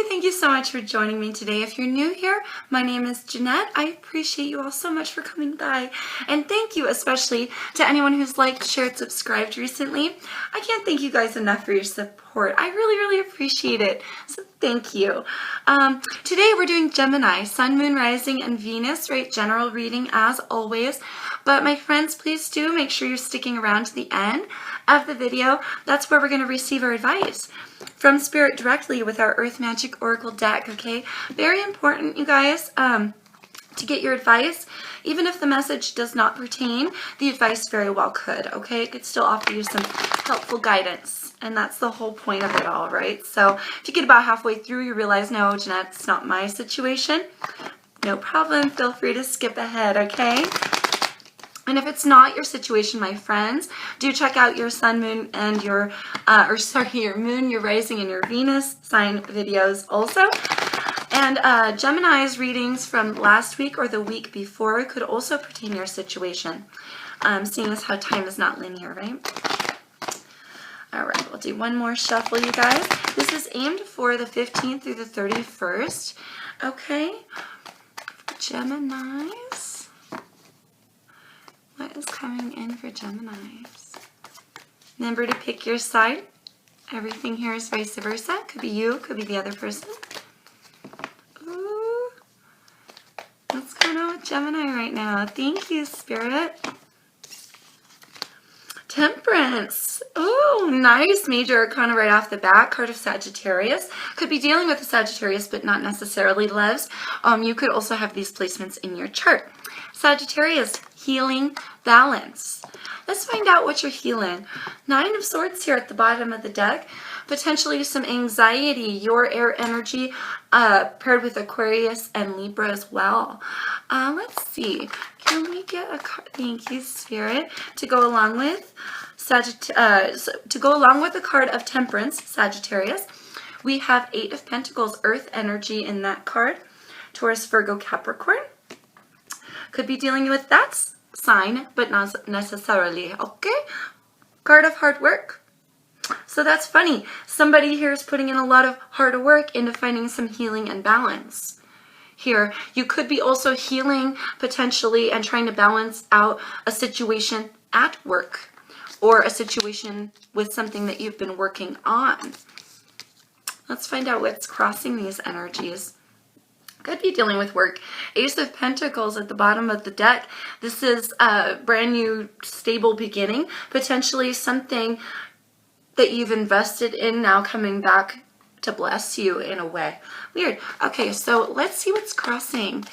Hey, thank you so much for joining me today. If you're new here, my name is Jeanette. I appreciate you all so much for coming by. And thank you especially to anyone who's liked, shared, subscribed recently. I can't thank you guys enough for your support. I really appreciate it. So thank you. Today we're doing Gemini, Sun, Moon, Rising, and Venus, right? General reading as always. But my friends, please do make sure you're sticking around to the end of the video. That's where we're going to receive our advice from Spirit directly with our Earth Magic Oracle deck, okay? Very important, you guys, to get your advice. Even if the message does not pertain, the advice very well could, okay? It could still offer you some helpful guidance, and that's the whole point of it all, right? So if you get about halfway through, you realize, no, Jeanette, it's not my situation, no problem. Feel free to skip ahead, okay? And if it's not your situation, my friends, do check out your Sun, Moon, and your Moon, your Rising, and your Venus sign videos also. And Gemini's readings from last week or the week before could also pertain to your situation, seeing as how time is not linear, right? All right, we'll do one more shuffle, you guys. This is aimed for the 15th through the 31st, okay? Geminis. What is coming in for Geminis? Remember to pick your side. Everything here is vice versa. Could be you, could be the other person. Ooh. What's going on with Gemini right now? Thank you, Spirit. Temperance. Oh, nice. Major arcana right off the bat. Card of Sagittarius. Could be dealing with a Sagittarius, but not necessarily loves. You could also have these placements in your chart. Sagittarius, healing, balance. Let's find out what you're healing. Nine of Swords here at the bottom of the deck. Potentially some anxiety, your air energy, paired with Aquarius and Libra as well. Let's see. Can we get a card? Thank you, Spirit, to go along with the card of Temperance, Sagittarius. We have Eight of Pentacles, Earth energy in that card. Taurus, Virgo, Capricorn. Could be dealing with that sign, but not necessarily, okay? Card of hard work. So that's funny. Somebody here is putting in a lot of hard work into finding some healing and balance. Here, you could be also healing potentially and trying to balance out a situation at work or a situation with something that you've been working on. Let's find out what's crossing these energies. Could be dealing with work. Ace of Pentacles at the bottom of the deck. This is a brand new stable beginning. Potentially something that you've invested in now coming back to bless you in a way. Weird. Okay, so let's see what's crossing.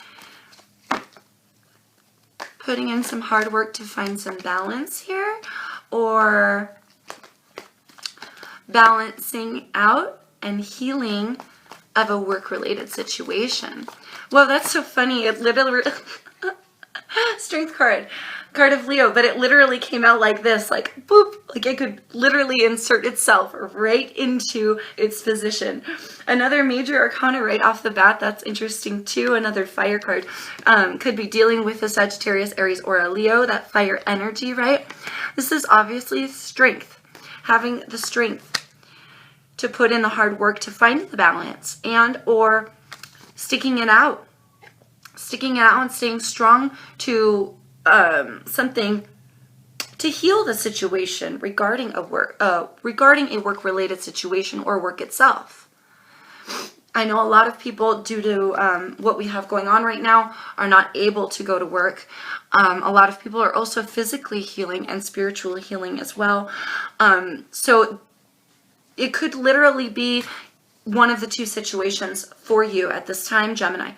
Putting in some hard work to find some balance here, or balancing out and healing of a work-related situation. Well, that's so funny. It literally, Strength card of Leo, but it literally came out like this, like boop, like it could literally insert itself right into its position. Another major arcana right off the bat, that's interesting too. Another fire card, could be dealing with a Sagittarius, Aries, or a Leo, that fire energy, right? This is obviously strength, having the strength to put in the hard work to find the balance, and or sticking it out and staying strong to something to heal the situation regarding a work-related situation or work itself. I know a lot of people, due to what we have going on right now, are not able to go to work. A lot of people are also physically healing and spiritually healing as well. So it could literally be one of the two situations for you at this time, Gemini.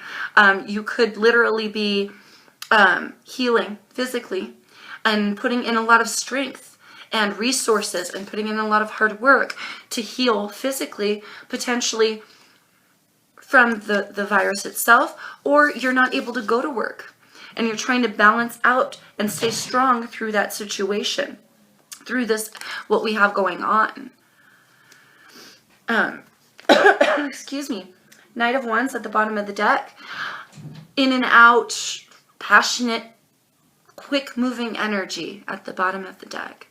You could literally be healing physically and putting in a lot of strength and resources and putting in a lot of hard work to heal physically, potentially from the virus itself, or you're not able to go to work and you're trying to balance out and stay strong through that situation, through this, what we have going on. Excuse me. Knight of Wands at the bottom of the deck. In and out, passionate, quick-moving energy at the bottom of the deck.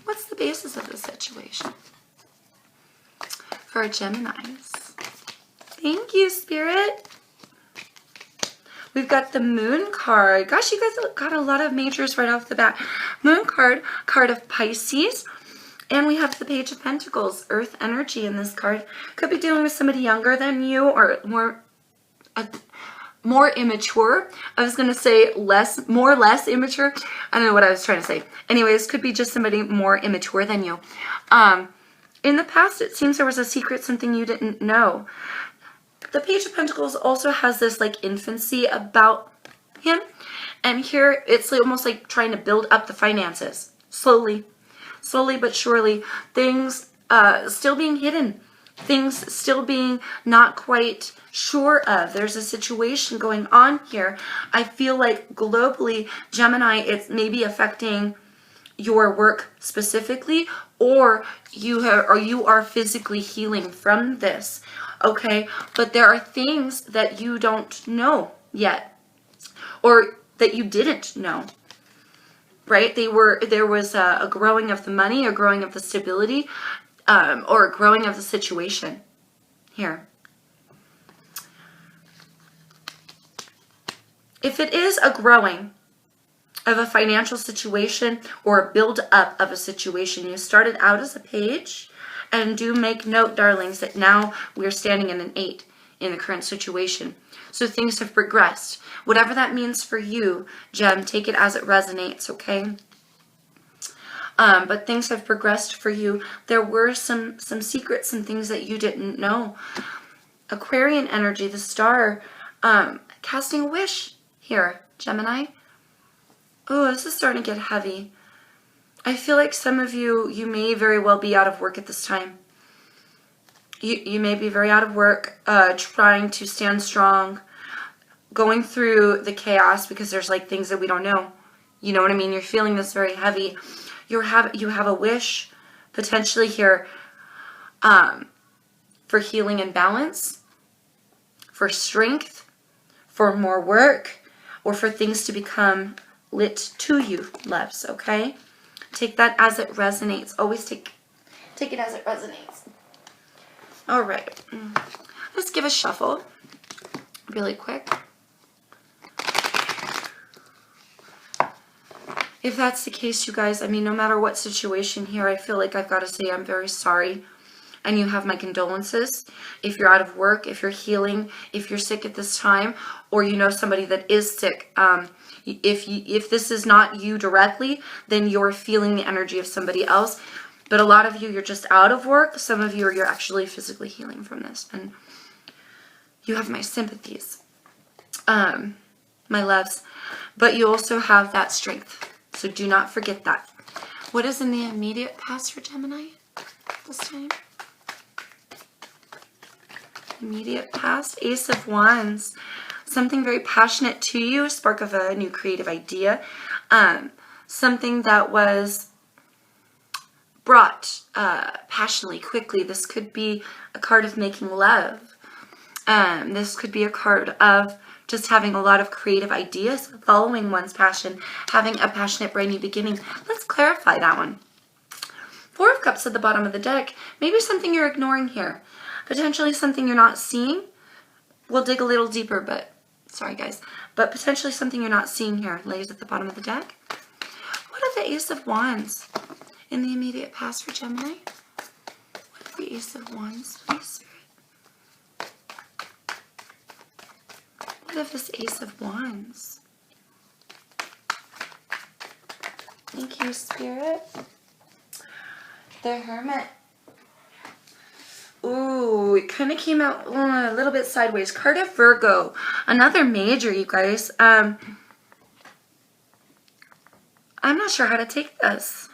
What's the basis of the situation for Geminis? Thank you, Spirit. We've got the Moon card. Gosh, you guys got a lot of majors right off the bat. Moon card, card of Pisces. And we have the Page of Pentacles, Earth energy in this card. Could be dealing with somebody younger than you or more immature. I was going to say less immature. I don't know what I was trying to say. Anyways, could be just somebody more immature than you. In the past, it seems there was a secret, something you didn't know. The Page of Pentacles also has this like infancy about him. And here it's almost like trying to build up the finances. Slowly but surely. Things still being hidden. Things still being not quite sure of. There's a situation going on here. I feel like globally, Gemini, it's maybe affecting your work specifically, or you are physically healing from this. Okay, but there are things that you don't know yet, or that you didn't know, right? There was a growing of the money, a growing of the stability, or a growing of the situation here. If it is a growing of a financial situation or a build up of a situation, you started out as a page. And do make note, darlings, that now we're standing in an 8 in the current situation. So things have progressed. Whatever that means for you, Gem, take it as it resonates, okay? But things have progressed for you. There were some secrets, some things that you didn't know. Aquarian energy, the star, casting a wish here, Gemini. Oh, this is starting to get heavy. I feel like some of you may very well be out of work at this time. You may be very out of work, trying to stand strong, going through the chaos because there's like things that we don't know. You know what I mean? You're feeling this very heavy. You have a wish potentially here for healing and balance, for strength, for more work, or for things to become lit to you, loves, okay? Take that as it resonates. Always take it as it resonates. All right. Let's give a shuffle really quick. If that's the case, you guys, I mean, no matter what situation here, I feel like I've got to say I'm very sorry. And you have my condolences. If you're out of work, if you're healing, if you're sick at this time, or you know somebody that is sick, if this is not you directly, then you're feeling the energy of somebody else. But a lot of you, you're just out of work. Some of you, you're actually physically healing from this. And you have my sympathies, my loves. But you also have that strength. So do not forget that. What is in the immediate past for Gemini this time? Immediate past, Ace of Wands. Something very passionate to you, spark of a new creative idea. Something that was brought passionately, quickly. This could be a card of making love. This could be a card of just having a lot of creative ideas, following one's passion, having a passionate, brand new beginning. Let's clarify that one. Four of Cups at the bottom of the deck. Maybe something you're ignoring here. Potentially something you're not seeing. We'll dig a little deeper, but sorry guys. But potentially something you're not seeing here lays at the bottom of the deck. What are the Ace of Wands in the immediate past for Gemini? What are the Ace of Wands, please? What of this Ace of Wands? Thank you, Spirit. The Hermit. Ooh, it kind of came out a little bit sideways. Card of Virgo. Another major, you guys. I'm not sure how to take this.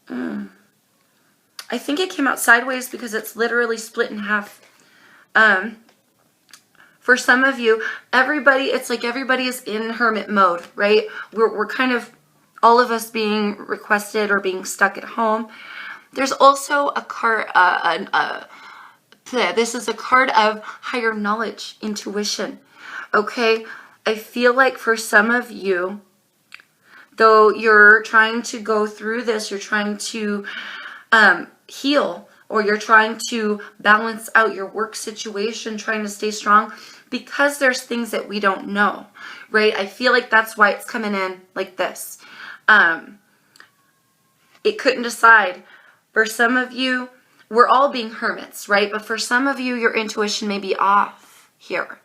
I think it came out sideways because it's literally split in half. For some of you, it's like everybody is in hermit mode, right? We're kind of, all of us being requested or being stuck at home. There's also a card, this is a card of higher knowledge, intuition, okay? I feel like for some of you, though you're trying to go through this, you're trying to heal, or you're trying to balance out your work situation, trying to stay strong, because there's things that we don't know, right? I feel like that's why it's coming in like this. It couldn't decide. For some of you, we're all being hermits, right? But for some of you, your intuition may be off here.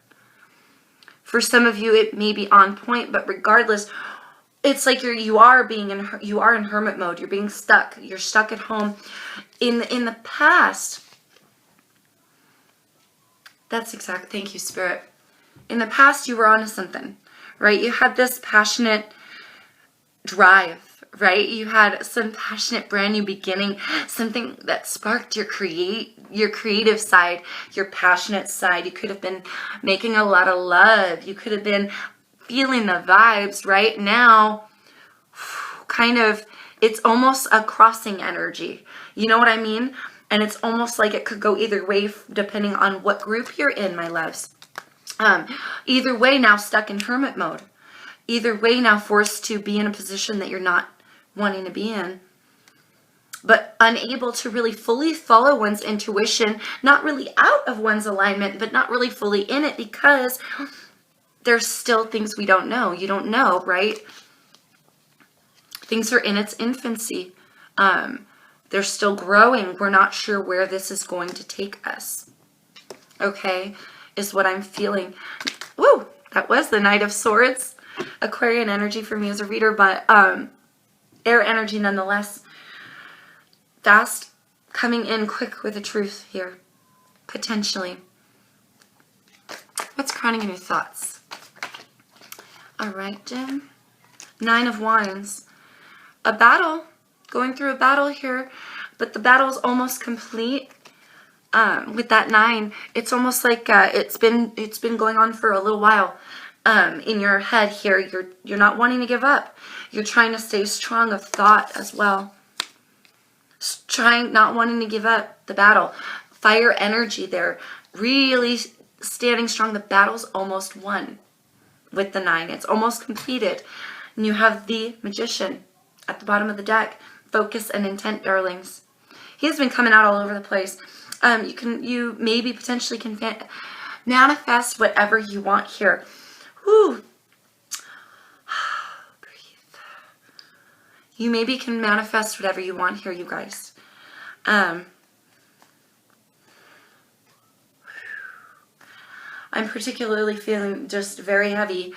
For some of you, it may be on point, but regardless, it's like you are in hermit mode. You're being stuck. You're stuck at home. In the past, that's exact. Thank you, Spirit. In the past, you were onto something, right? You had this passionate drive, right? You had some passionate brand new beginning, something that sparked your creative side, your passionate side. You could have been making a lot of love. You could have been feeling the vibes. Right now, kind of, it's almost a crossing energy. You know what I mean? And it's almost like it could go either way depending on what group you're in, my loves. Either way, now stuck in hermit mode. Either way, now forced to be in a position that you're not wanting to be in, but unable to really fully follow one's intuition, not really out of one's alignment, but not really fully in it, because there's still things we don't know. You don't know, right? Things are in its infancy. They're still growing. We're not sure where this is going to take us. Okay, is what I'm feeling. Woo! That was the Knight of Swords. Aquarian energy for me as a reader, but air energy nonetheless. Fast, coming in quick with the truth here, potentially. What's crowning in your thoughts? All right, Jim. 9 of Wands. A battle, going through a battle here, but the battle is almost complete. With that 9, it's almost like it's been going on for a little while. In your head here, you're not wanting to give up. You're trying to stay strong of thought as well. Not wanting to give up the battle. Fire energy there. Really standing strong. The battle's almost won with the 9. It's almost completed. And you have the Magician at the bottom of the deck. Focus and intent, darlings. He's been coming out all over the place. You maybe potentially can manifest whatever you want here. Whew. Breathe. You maybe can manifest whatever you want here, you guys. I'm particularly feeling just very heavy.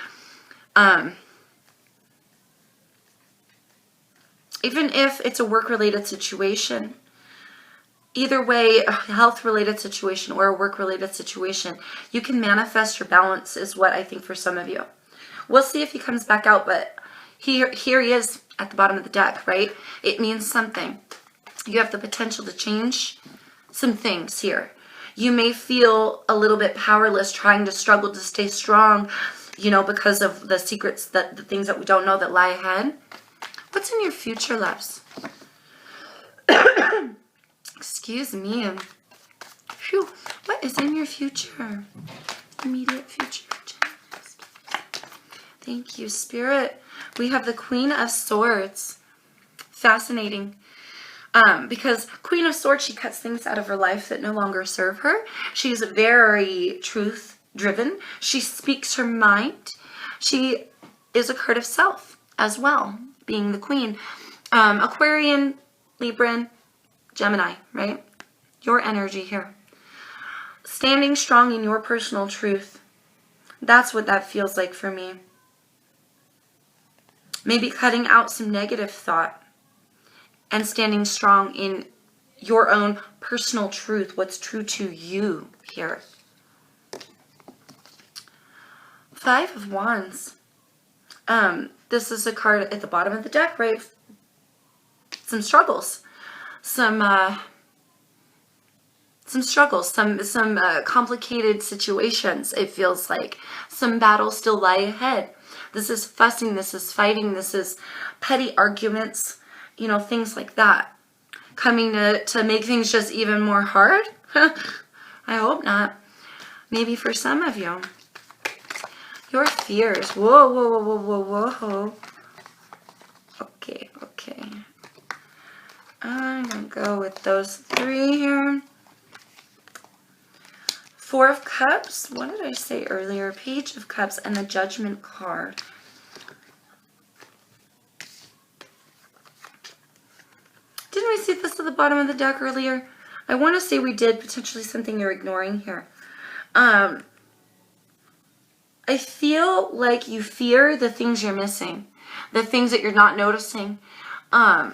Even if it's a work-related situation, either way, a health-related situation or a work-related situation, you can manifest your balance is what I think for some of you. We'll see if he comes back out, but here he is at the bottom of the deck, right? It means something. You have the potential to change some things here. You may feel a little bit powerless, trying to struggle to stay strong, because of the secrets, the things that we don't know that lie ahead. What's in your future, loves? Excuse me. Phew. What is in your future? Immediate future. Thank you, Spirit. We have the Queen of Swords. Fascinating. Because Queen of Swords, she cuts things out of her life that no longer serve her. She's very truth-driven. She speaks her mind. She is a card of self as well, being the Queen. Aquarian, Libran, Gemini, right? Your energy here. Standing strong in your personal truth. That's what that feels like for me. Maybe cutting out some negative thought and standing strong in your own personal truth, what's true to you here. 5 of Wands. This is a card at the bottom of the deck, right? Some struggles. Some struggles, some complicated situations, it feels like. Some battles still lie ahead. This is fussing, this is fighting, this is petty arguments, things like that. Coming to make things just even more hard? I hope not. Maybe for some of you. Your fears. Whoa, whoa, whoa, whoa, whoa, whoa. Okay. I'm going to go with those 3 here. 4 of Cups. What did I say earlier? Page of Cups and the Judgment card. Didn't we see this at the bottom of the deck earlier? I want to say we did. Potentially something you're ignoring here. I feel like you fear the things you're missing. The things that you're not noticing. The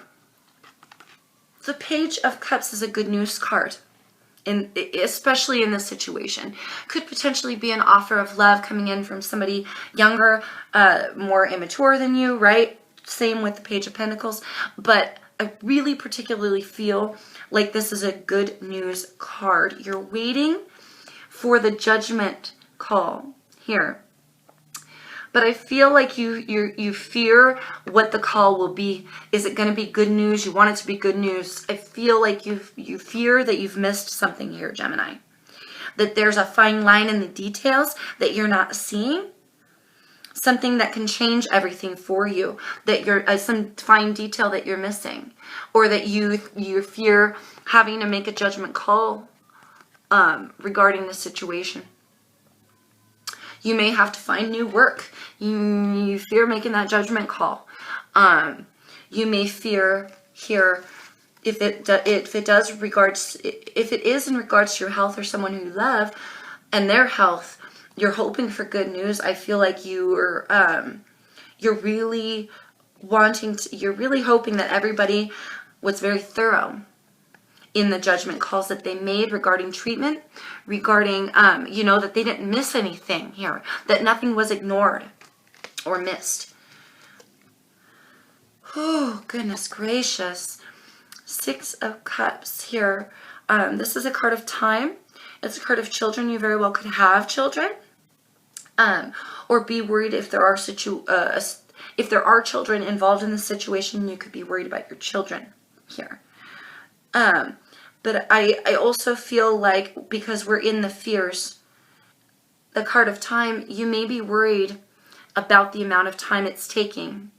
Page of Cups is a good news card. Especially in this situation. Could potentially be an offer of love coming in from somebody younger, more immature than you, right? Same with the Page of Pentacles. But I really particularly feel like this is a good news card. You're waiting for the judgment call here. But I feel like you fear what the call will be. Is it going to be good news? You want it to be good news. I feel like you fear that you've missed something here, Gemini. That there's a fine line in the details that you're not seeing. Something that can change everything for you. That you're some fine detail that you're missing. Or that you fear having to make a judgment call regarding the situation. You may have to find new work. You fear making that judgment call. You may fear here if it is in regards to your health or someone who you love and their health. You're hoping for good news. I feel like you're really hoping that everybody was very thorough in the judgment calls that they made regarding treatment, regarding, that they didn't miss anything here, that nothing was ignored or missed. Oh, goodness gracious. 6 of Cups here. This is a card of time. It's a card of children. You very well could have children. Or be worried if there are children involved in the situation. You could be worried about your children here. But I also feel like because we're in the fears, the card of time, you may be worried about the amount of time it's taking.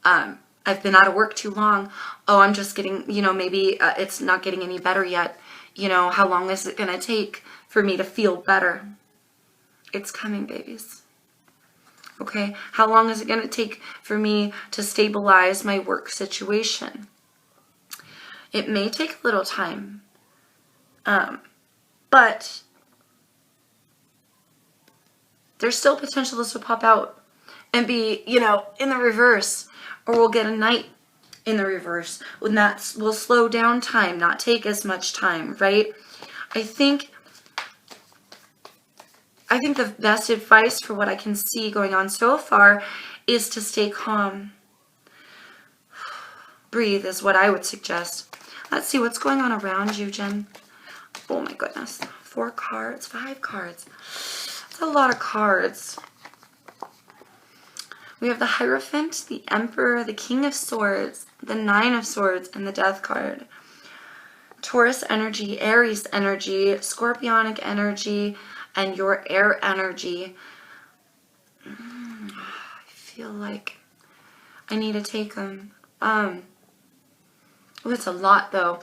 I've been out of work too long. Oh, I'm just getting, maybe it's not getting any better yet. How long is it going to take for me to feel better? It's coming, babies. Okay, how long is it going to take for me to stabilize my work situation? It may take a little time, but there's still potential this will pop out and be, in the reverse, or we'll get a knight in the reverse. When that will slow down time, not take as much time, right? I think the best advice for what I can see going on so far is to stay calm. Breathe is what I would suggest. Let's see what's going on around you, Jen. Oh my goodness. 4 cards, 5 cards. That's a lot of cards. We have the Hierophant, the Emperor, the King of Swords, the 9 of Swords, and the Death card. Taurus energy, Aries energy, Scorpionic energy, and your air energy. I feel like I need to take them. Oh, it's a lot, though.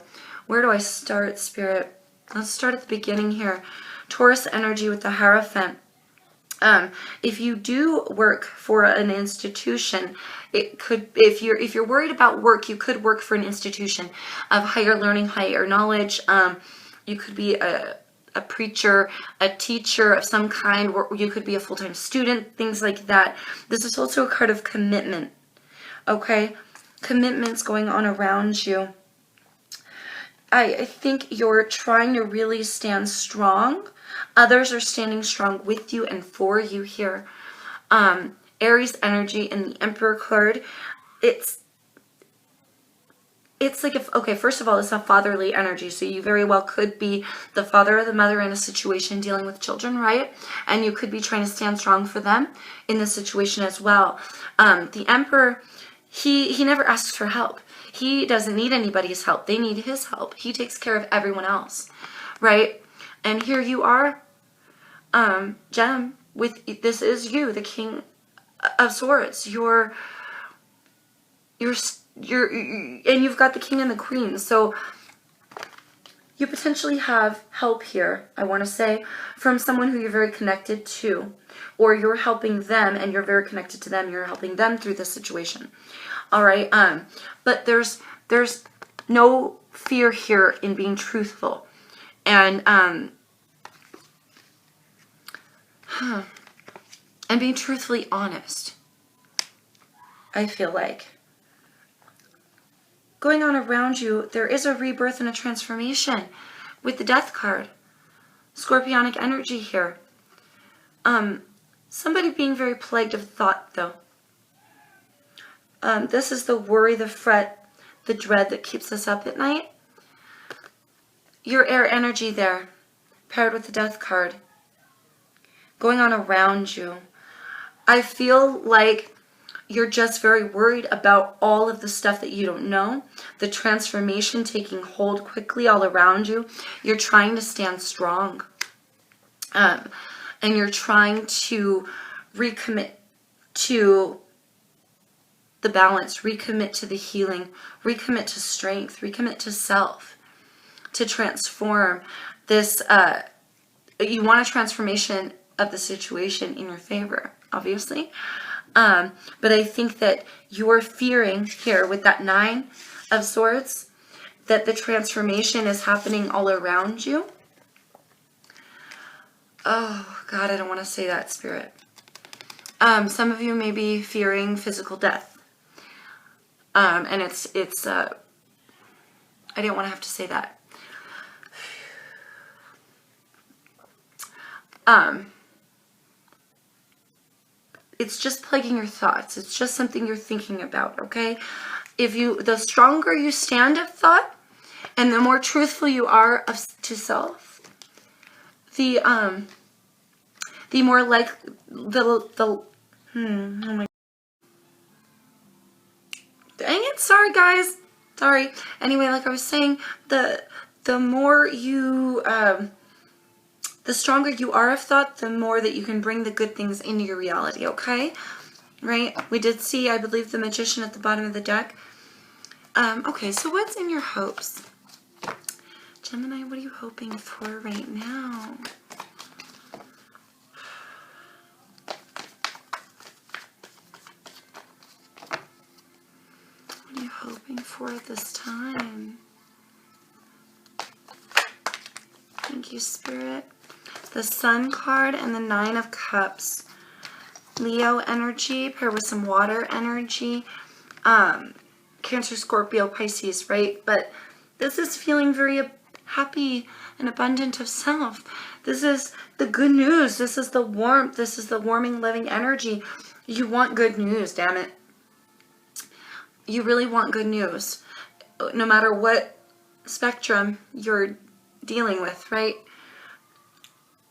Where do I start, Spirit? Let's start at the beginning here. Taurus energy with the Hierophant. If you do work for an institution, it could, if you're worried about work, you could work for an institution of higher learning, higher knowledge. You could be a preacher, a teacher of some kind, or you could be a full-time student, things like that. This is also a card of commitment. Okay? Commitments going on around you. I think you're trying to really stand strong. Others are standing strong with you and for you here. Aries energy in the Emperor card. It's like first of all, it's a fatherly energy. So you very well could be the father or the mother in a situation dealing with children, right? And you could be trying to stand strong for them in this situation as well. The Emperor, he never asks for help. He doesn't need anybody's help. They need his help. He takes care of everyone else, right? And here you are, Gem, this is you, the King of Swords. You're and you've got the King and the Queen. So you potentially have help here, I want to say, from someone who you're very connected to, or you're helping them and you're very connected to them. You're helping them through this situation. All right. But there's no fear here in being truthful, and being truthfully honest. I feel like going on around you, there is a rebirth and a transformation with the Death card. Scorpionic energy here. Somebody being very plagued of thought, though. This is the worry, the fret, the dread that keeps us up at night. Your air energy there, paired with the Death card, going on around you. I feel like you're just very worried about all of the stuff that you don't know, the transformation taking hold quickly all around you. You're trying to stand strong. And you're trying to recommit to the balance, recommit to the healing, recommit to strength, recommit to self, to transform this. You want a transformation of the situation in your favor, obviously. But I think that you're fearing here with that 9 of Swords that the transformation is happening all around you. Oh, God, I don't want to say that, Spirit. Some of you may be fearing physical death. And it's I didn't want to have to say that. It's just plaguing your thoughts. It's just something you're thinking about, okay? The stronger you stand of thought, and the more truthful you are to self, the more like oh my, dang it, sorry guys, sorry. Anyway, like I was saying, the more you the stronger you are of thought, the more that you can bring the good things into your reality, okay? Right? We did see, I believe, the Magician at the bottom of the deck. Okay, so what's in your hopes? Gemini, what are you hoping for right now? What are you hoping for at this time? Thank you, Spirit. The Sun card and the 9 of Cups. Leo energy paired with some water energy. Cancer, Scorpio, Pisces, right? But this is feeling very happy and abundant of self. This is the good news. This is the warmth. This is the warming, loving energy. You want good news, damn it. You really want good news. No matter what spectrum you're dealing with, right?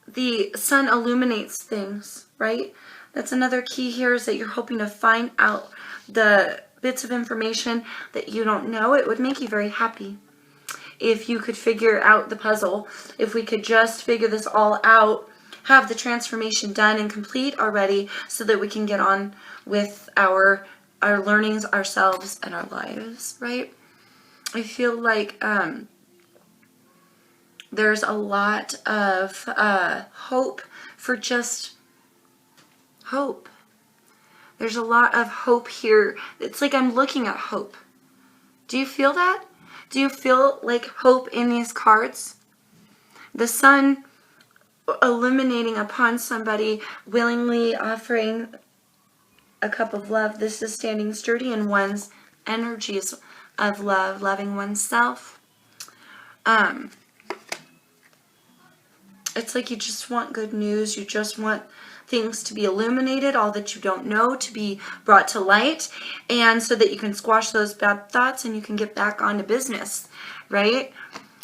The sun illuminates things, right? That's another key here, is that you're hoping to find out the bits of information that you don't know. It would make you very happy if you could figure out the puzzle. If we could just figure this all out, have the transformation done and complete already, so that we can get on with our learnings, ourselves, and our lives, right? I feel like there's a lot of hope for just hope. There's a lot of hope here. It's like I'm looking at hope. Do you feel that? Do you feel like hope in these cards? The sun illuminating upon somebody, willingly offering a cup of love. This is standing sturdy in one's energies of love, loving oneself. It's like you just want good news. You just want things to be illuminated, all that you don't know to be brought to light, and so that you can squash those bad thoughts and you can get back on to business, right?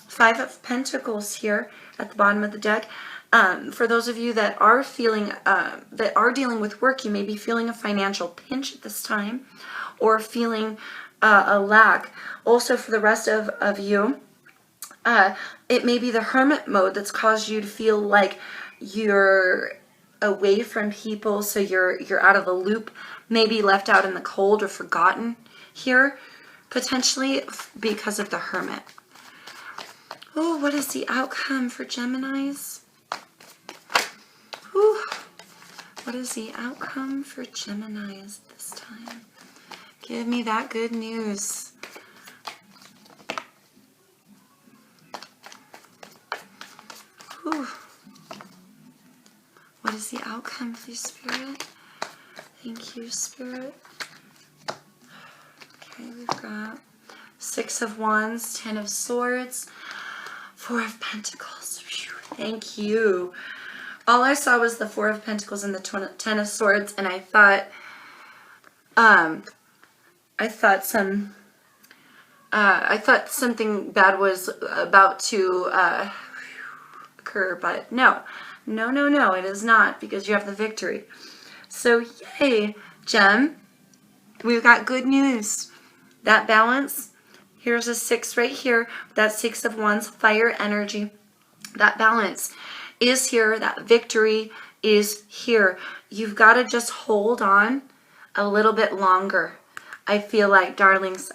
5 of Pentacles here at the bottom of the deck. For those of you that are feeling, that are dealing with work, you may be feeling a financial pinch at this time, or feeling a lack. Also, for the rest of you, it may be the hermit mode that's caused you to feel like you're away from people, so you're out of the loop, maybe left out in the cold or forgotten here. potentially because of the Hermit. Oh, what is the outcome for Geminis? Ooh, what is the outcome for Geminis this time? Give me that good news. Ooh. What is the outcome, please, Spirit? Thank you, Spirit. Okay, we've got 6 of Wands, 10 of Swords, 4 of Pentacles. Whew, thank you. All I saw was the 4 of Pentacles and the 10 of Swords, and I thought something bad was about to occur, but no, it is not, because you have the victory. So yay, Gem. We've got good news. That balance, here's a 6 right here. That 6 of Wands, fire energy. That balance is here. That victory is here. You've got to just hold on a little bit longer. I feel like, darlings,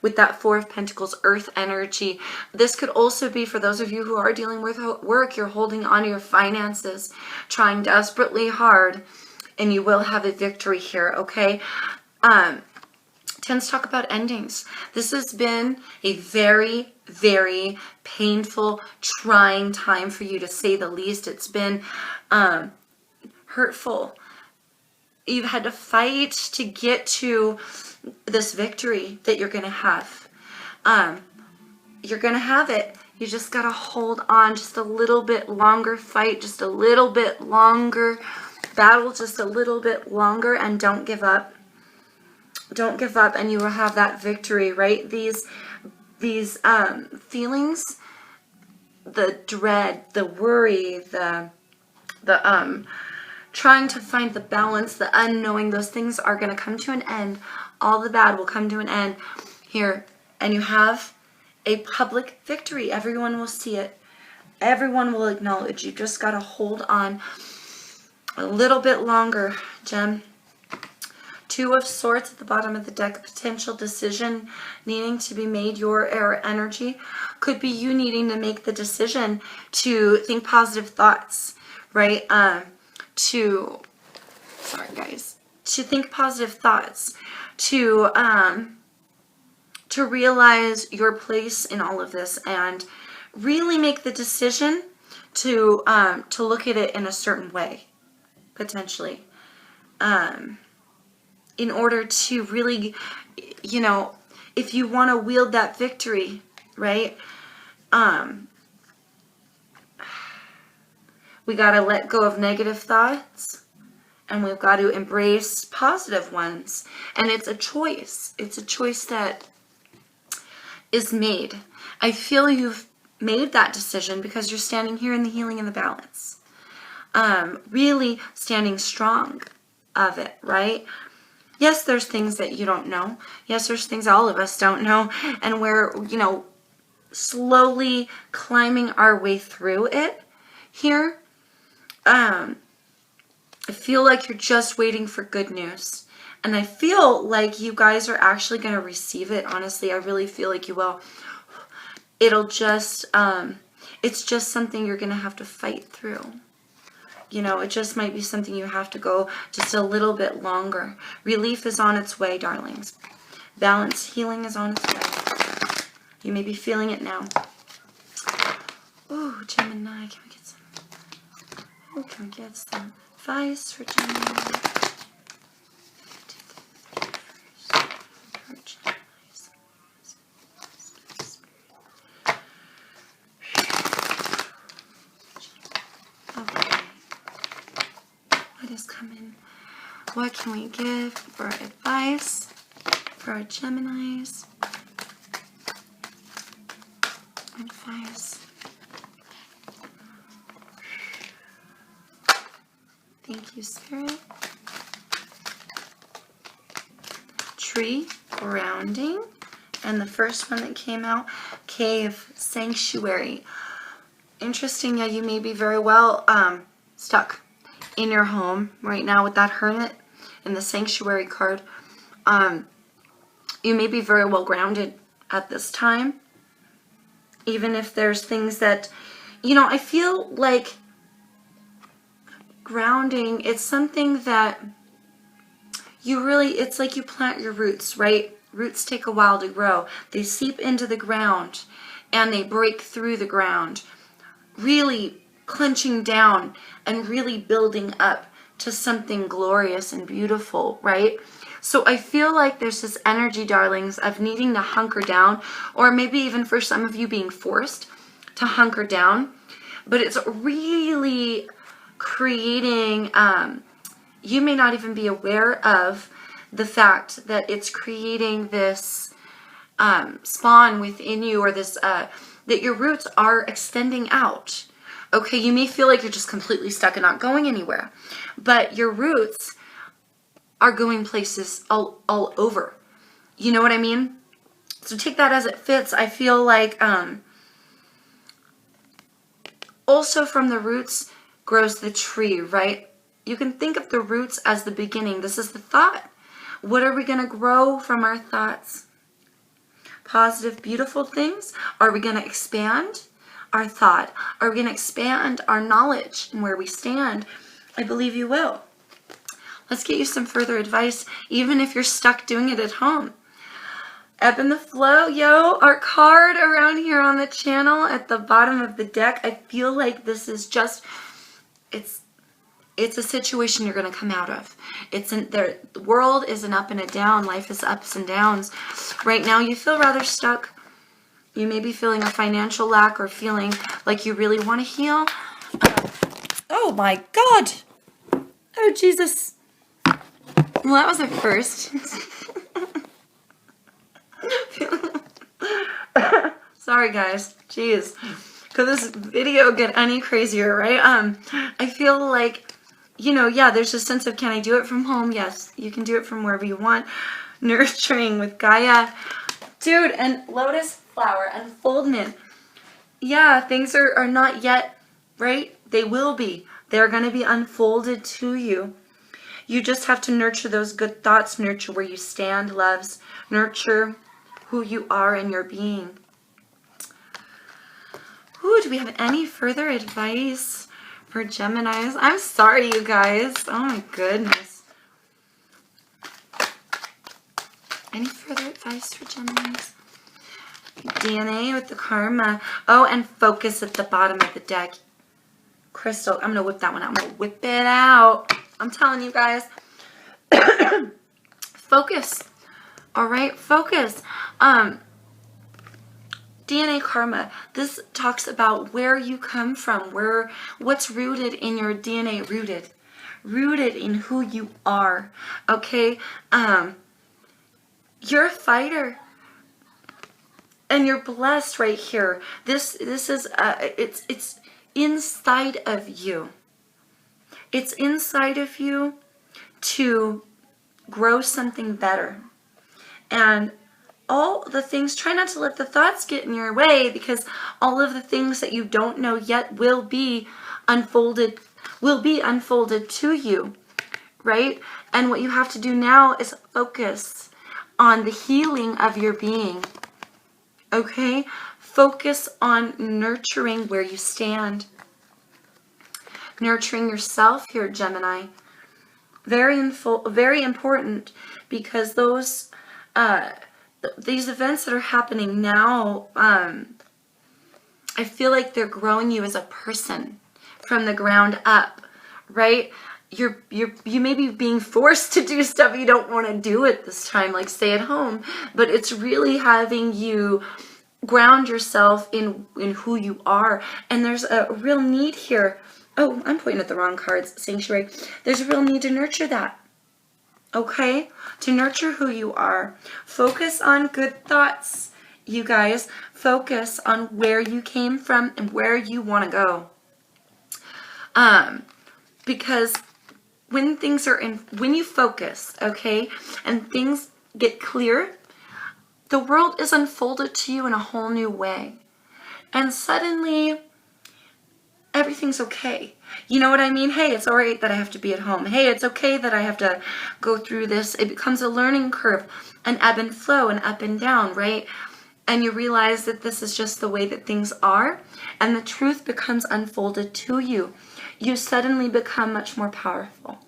with that 4 of Pentacles, earth energy. This could also be for those of you who are dealing with work. You're holding on to your finances, trying desperately hard, and you will have a victory here, okay? Tends to talk about endings. This has been a very, very painful, trying time for you, to say the least. It's been hurtful. You've had to fight to get to this victory that you're going to have. You're going to have it. You just got to hold on just a little bit longer, fight just a little bit longer, battle just a little bit longer, and don't give up. Don't give up, and you will have that victory, right? These feelings, the dread, the worry, the trying to find the balance, the unknowing, those things are going to come to an end. All the bad will come to an end here, and you have a public victory. Everyone will see it. Everyone will acknowledge. You just got to hold on a little bit longer, Gem. 2 of Swords at the bottom of the deck. Potential decision needing to be made. Your air energy could be you needing to make the decision to think positive thoughts, right? To think positive thoughts, to realize your place in all of this, and really make the decision to look at it in a certain way, potentially. In order to really, if you want to wield that victory, right? We got to let go of negative thoughts, and we've got to embrace positive ones. And it's a choice. It's a choice that is made. I feel you've made that decision because you're standing here in the healing and the balance. Really standing strong of it, right? Yes, there's things that you don't know. Yes, there's things all of us don't know. And we're, slowly climbing our way through it here. I feel like you're just waiting for good news. And I feel like you guys are actually going to receive it. Honestly, I really feel like you will. It'll just, it's just something you're going to have to fight through. It just might be something you have to go just a little bit longer. Relief is on its way, darlings. Balance, healing is on its way. You may be feeling it now. Ooh, Gemini, can we get some advice for Gemini? 15th-31st. Okay. What is coming? What can we give for advice for our Geminis? Advice. Thank you, Spirit. Tree, grounding. And the first one that came out, cave, sanctuary. Interesting, yeah, you may be very well stuck in your home right now with that hermit and the sanctuary card. You may be very well grounded at this time. Even if there's things that, I feel like grounding, it's something that it's like you plant your roots, right? Roots take a while to grow. They seep into the ground and they break through the ground, really clenching down and really building up to something glorious and beautiful, right? So I feel like there's this energy, darlings, of needing to hunker down, or maybe even for some of you being forced to hunker down. But it's really creating, you may not even be aware of the fact that it's creating this spawn within you, or this, that your roots are extending out. Okay, you may feel like you're just completely stuck and not going anywhere, but your roots are going places all over. You know what I mean? So take that as it fits. I feel like also from the roots grows the tree, right? You can think of the roots as the beginning. This is the thought. What are we going to grow from our thoughts? Positive, beautiful things? Are we going to expand our thought? Are we going to expand our knowledge and where we stand? I believe you will. Let's get you some further advice, even if you're stuck doing it at home. Ebb and the flow, yo. Our card around here on the channel at the bottom of the deck, I feel like this is just, it's a situation you're going to come out of. The world is an up and a down. Life is ups and downs. Right now you feel rather stuck. You may be feeling a financial lack or feeling like you really want to heal. Oh my God. Oh Jesus. Well, that was a first. Sorry guys. Jeez. Could this video get any crazier, right? I feel like, yeah, there's a sense of, can I do it from home? Yes, you can do it from wherever you want. Nurturing with Gaia. Dude, and lotus flower unfoldment. Yeah, things are not yet, right? They will be. They're going to be unfolded to you. You just have to nurture those good thoughts, nurture where you stand, loves, nurture who you are in your being. Ooh, do we have any further advice for Geminis? I'm sorry, you guys. Oh my goodness. Any further advice for Geminis? DNA with the karma. Oh, and focus at the bottom of the deck. Crystal, I'm going to whip that one out. I'm going to whip it out. I'm telling you guys. Focus. All right, focus. DNA karma. This talks about where you come from, what's rooted in your DNA, rooted in who you are. Okay? You're a fighter. And you're blessed right here. This is it's inside of you. It's inside of you to grow something better. And all the things, try not to let the thoughts get in your way, because all of the things that you don't know yet will be unfolded to you, right? And what you have to do now is focus on the healing of your being. Okay? Focus on nurturing where you stand. Nurturing yourself here, Gemini. Very important, because those these events that are happening now, I feel like they're growing you as a person from the ground up, right? You may be being forced to do stuff you don't want to do at this time, like stay at home, but it's really having you ground yourself in who you are. And there's a real need here. Oh, I'm pointing at the wrong cards, Sanctuary. There's a real need to nurture that. Okay? To nurture who you are. Focus on good thoughts, you guys. Focus on where you came from and where you want to go. Because when you focus, okay, and things get clear, the world is unfolded to you in a whole new way. And suddenly, everything's okay. You know what I mean? Hey, it's all right that I have to be at home. Hey, it's okay that I have to go through this. It becomes a learning curve, an ebb and flow, an up and down, right? And you realize that this is just the way that things are, and the truth becomes unfolded to you. You suddenly become much more powerful.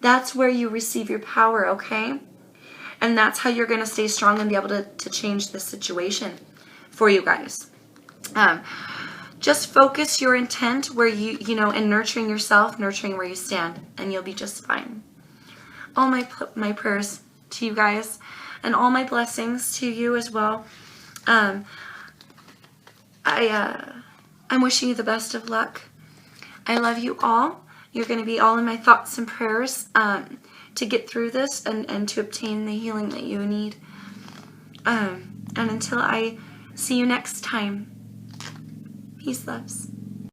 That's where you receive your power, okay? And that's how you're going to stay strong and be able to change the situation for you guys. Just focus your intent where you know, in nurturing yourself, nurturing where you stand, and you'll be just fine. All my prayers to you guys, and all my blessings to you as well. I'm wishing you the best of luck. I love you all. You're going to be all in my thoughts and prayers to get through this and to obtain the healing that you need. And until I see you next time, peace, loves.